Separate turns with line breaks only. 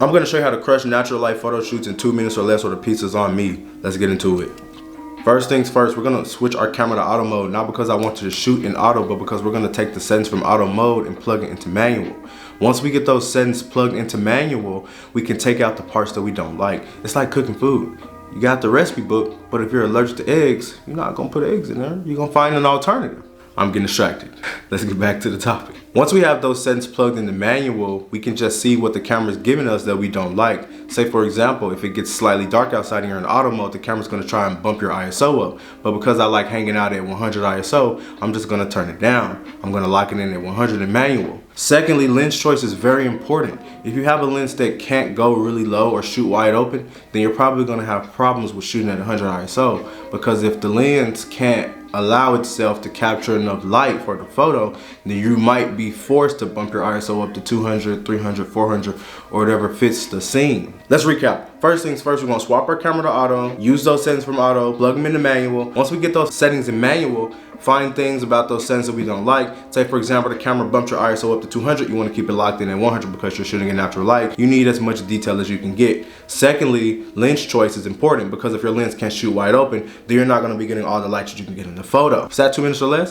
I'm gonna show you how to crush natural light photo shoots in 2 minutes or less, or the pieces on me. Let's get into it. First things first, we're gonna switch our camera to auto mode, not because I want you to shoot in auto, but because we're gonna take the settings from auto mode and plug it into manual. Once we get those settings plugged into manual, we can take out the parts that we don't like. It's like cooking food. You got the recipe book, but if you're allergic to eggs, you're not gonna put eggs in there. You're gonna find an alternative. I'm getting distracted. Let's get back to the topic. Once we have those settings plugged into manual, we can just see what the camera is giving us that we don't like. Say for example, if it gets slightly dark outside and you're in auto mode, the camera's gonna try and bump your ISO up. But because I like hanging out at 100 ISO, I'm just gonna turn it down. I'm gonna lock it in at 100 in manual. Secondly, lens choice is very important. If you have a lens that can't go really low or shoot wide open, then you're probably gonna have problems with shooting at 100 ISO. Because if the lens can't allow itself to capture enough light for the photo, then you might be forced to bump your ISO up to 200, 300, 400, or whatever fits the scene. Let's recap. First things first, we're gonna swap our camera to auto, use those settings from auto, plug them into manual. Once we get those settings in manual, find things about those settings that we don't like. Say for example, the camera bumped your ISO up to 200, you wanna keep it locked in at 100 because you're shooting in natural light. You need as much detail as you can get. Secondly, lens choice is important because if your lens can't shoot wide open, then you're not gonna be getting all the light that you can get in the photo. Is that 2 minutes or less?